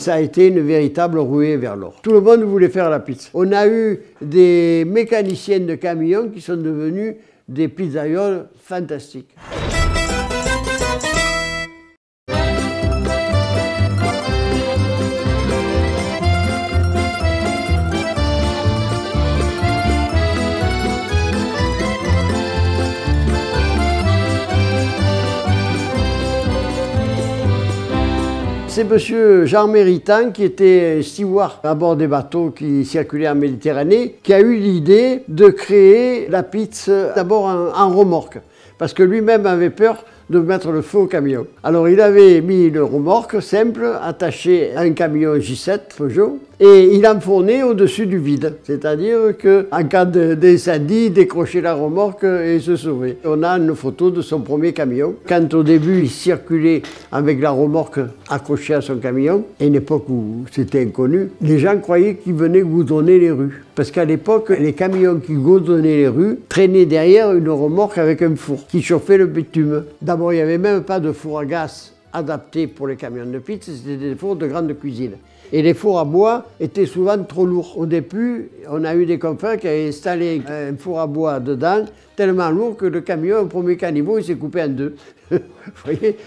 ça a été une véritable ruée vers l'or. Tout le monde voulait faire la pizza. On a eu des mécaniciens de camions qui sont devenus des pizzaioles fantastiques. C'est monsieur Jean Méritant, qui était steward à bord des bateaux qui circulaient en Méditerranée, qui a eu l'idée de créer la pizza d'abord en remorque, parce que lui-même avait peur de mettre le feu au camion. Alors il avait mis une remorque simple, attachée à un camion J7 Peugeot, et il enfournait au-dessus du vide. C'est-à-dire qu'en cas d'incendie, il décrochait la remorque et se sauvait. On a une photo de son premier camion. Quand au début, il circulait avec la remorque accrochée à son camion, à une époque où c'était inconnu, les gens croyaient qu'il venait goudronner les rues. Parce qu'à l'époque, les camions qui goudronnaient les rues traînaient derrière une remorque avec un four qui chauffait le bitume. D'abord, il n'y avait même pas de four à gaz adapté pour les camions de pizza, c'était des fours de grande cuisine. Et les fours à bois étaient souvent trop lourds. Au début, on a eu des confrères qui avaient installé un four à bois dedans, tellement lourd que le camion, au premier caniveau, il s'est coupé en deux. Vous voyez ?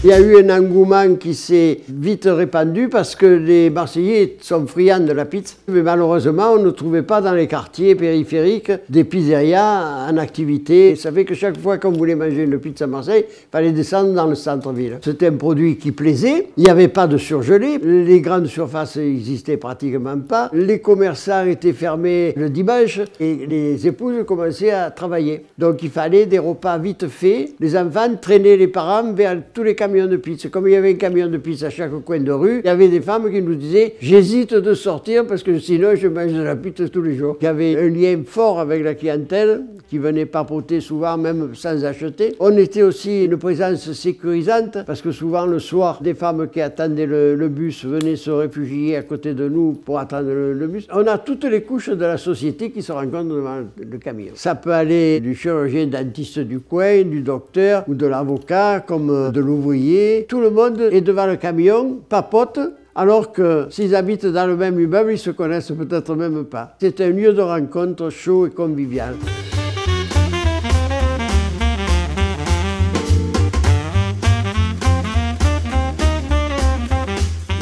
Il y a eu un engouement qui s'est vite répandu parce que les Marseillais sont friands de la pizza. Mais malheureusement, on ne trouvait pas dans les quartiers périphériques des pizzerias en activité. Ça fait que chaque fois qu'on voulait manger une pizza à Marseille, il fallait descendre dans le centre-ville. C'était un produit qui plaisait. Il n'y avait pas de surgelé. Les grandes surfaces n'existaient pratiquement pas. Les commerçants étaient fermés le dimanche et les épouses commençaient à travailler. Donc il fallait des repas vite faits. Les enfants traînaient les parents vers tous les camions de pizza. Comme il y avait un camion de pizza à chaque coin de rue, il y avait des femmes qui nous disaient « J'hésite de sortir parce que sinon je mange de la pizza tous les jours ». Il y avait un lien fort avec la clientèle qui venait papoter souvent même sans acheter. On était aussi une présence sécurisante parce que souvent le soir, des femmes qui attendaient le bus venaient se réfugier à côté de nous pour attendre le bus. On a toutes les couches de la société qui se rencontrent devant le camion. Ça peut aller du chirurgien dentiste du coin, du docteur ou de l'avocat comme de l'ouvrier. Tout le monde est devant le camion, papote, alors que s'ils habitent dans le même immeuble, ils ne se connaissent peut-être même pas. C'est un lieu de rencontre chaud et convivial.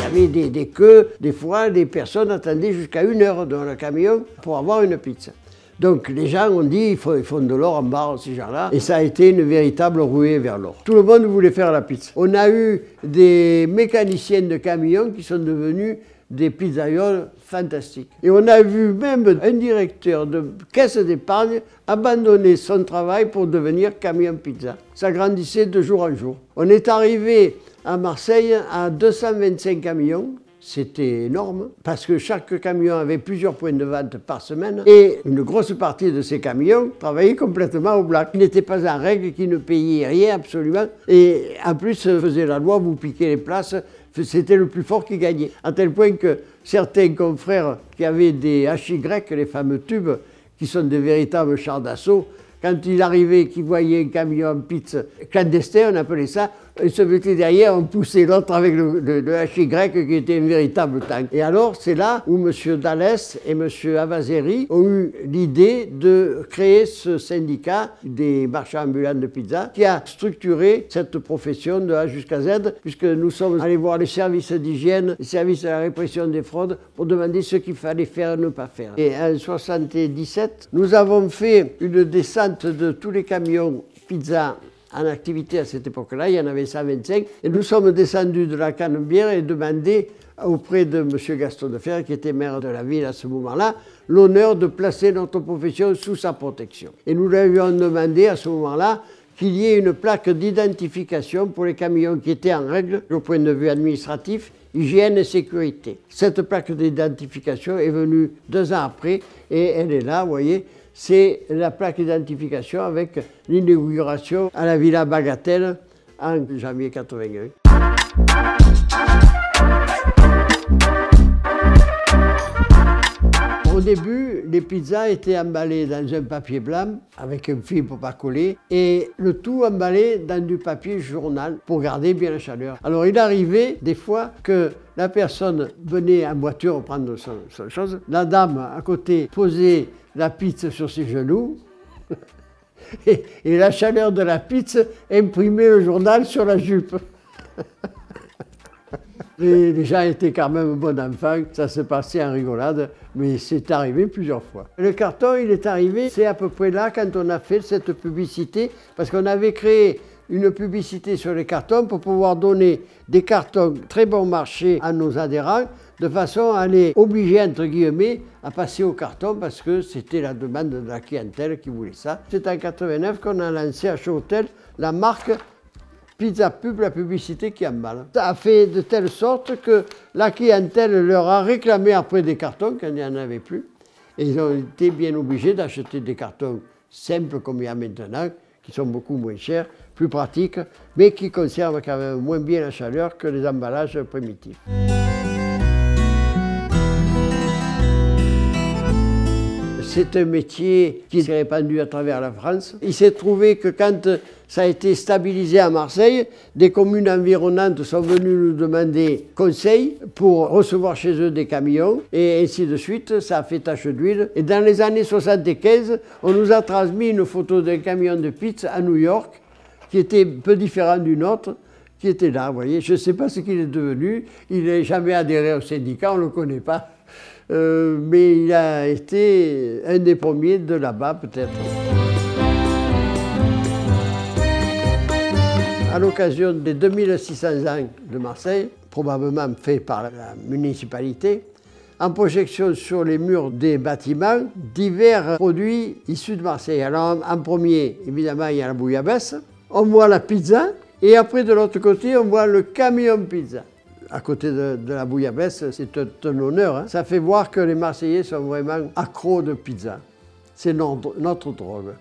Il y avait des queues, des fois, des personnes attendaient jusqu'à 1 heure dans le camion pour avoir une pizza. Donc les gens ont dit ils font de l'or en barre, ces gens-là, et ça a été une véritable ruée vers l'or. Tout le monde voulait faire la pizza. On a eu des mécaniciens de camions qui sont devenus des pizzaioles fantastiques. Et on a vu même un directeur de caisse d'épargne abandonner son travail pour devenir camion pizza. Ça grandissait de jour en jour. On est arrivé à Marseille à 225 camions. C'était énorme parce que chaque camion avait plusieurs points de vente par semaine et une grosse partie de ces camions travaillaient complètement au black. Ils n'étaient pas en règle, qui ne payaient rien absolument et en plus faisait la loi, vous piquez les places, c'était le plus fort qui gagnait. À tel point que certains confrères qui avaient des HY, les fameux tubes, qui sont des véritables chars d'assaut, quand il arrivait, qu'ils voyaient un camion en pizza clandestin, on appelait ça, ils se mettaient derrière, on poussait l'autre avec le HY qui était un véritable tank. Et alors, c'est là où M. Dallès et M. Avazeri ont eu l'idée de créer ce syndicat des marchands ambulants de pizza qui a structuré cette profession de A jusqu'à Z, puisque nous sommes allés voir les services d'hygiène, les services de la répression des fraudes, pour demander ce qu'il fallait faire et ne pas faire. Et en 1977, nous avons fait une descente de tous les camions pizza en activité à cette époque-là, il y en avait 125, et nous sommes descendus de la Canebière et demandé auprès de M. Gaston Defferre, qui était maire de la ville à ce moment-là, l'honneur de placer notre profession sous sa protection. Et nous lui avions demandé à ce moment-là qu'il y ait une plaque d'identification pour les camions qui étaient en règle au point de vue administratif, hygiène et sécurité. Cette plaque d'identification est venue 2 ans après et elle est là, vous voyez. C'est la plaque d'identification avec l'inauguration à la Villa Bagatelle en janvier 81. Au début, les pizzas étaient emballées dans un papier blanc avec un film pour pas coller et le tout emballé dans du papier journal pour garder bien la chaleur. Alors il arrivait des fois que la personne venait en voiture prendre son chose, la dame à côté posait la pizza sur ses genoux et la chaleur de la pizza imprimait le journal sur la jupe. Les gens étaient quand même bons enfants, ça se passait en rigolade, mais c'est arrivé plusieurs fois. Le carton, il est arrivé, c'est à peu près là quand on a fait cette publicité, parce qu'on avait créé une publicité sur les cartons pour pouvoir donner des cartons très bon marché à nos adhérents, de façon à les obliger, entre guillemets, à passer au carton, parce que c'était la demande de la clientèle qui voulait ça. C'est en 89 qu'on a lancé à Chotel la marque Pizza Pub, la publicité qui emballe. Ça a fait de telle sorte que la clientèle leur a réclamé après des cartons quand il n'y en avait plus. Et ils ont été bien obligés d'acheter des cartons simples comme il y a maintenant, qui sont beaucoup moins chers, plus pratiques, mais qui conservent quand même moins bien la chaleur que les emballages primitifs. C'est un métier qui s'est répandu à travers la France. Il s'est trouvé que quand ça a été stabilisé à Marseille, des communes environnantes sont venues nous demander conseil pour recevoir chez eux des camions et ainsi de suite. Ça a fait tache d'huile. Et dans les années 75, on nous a transmis une photo d'un camion de pizza à New York qui était un peu différent du nôtre, qui était là, vous voyez. Je ne sais pas ce qu'il est devenu. Il n'est jamais adhéré au syndicat, on ne le connaît pas. Mais il a été un des premiers de là-bas, peut-être. À l'occasion des 2600 ans de Marseille, probablement fait par la municipalité, en projection sur les murs des bâtiments, divers produits issus de Marseille. Alors en premier, évidemment, il y a la bouillabaisse, on voit la pizza, et après de l'autre côté, on voit le camion pizza. À côté de la bouillabaisse, c'est un honneur. Hein. Ça fait voir que les Marseillais sont vraiment accros de pizza. C'est notre drogue.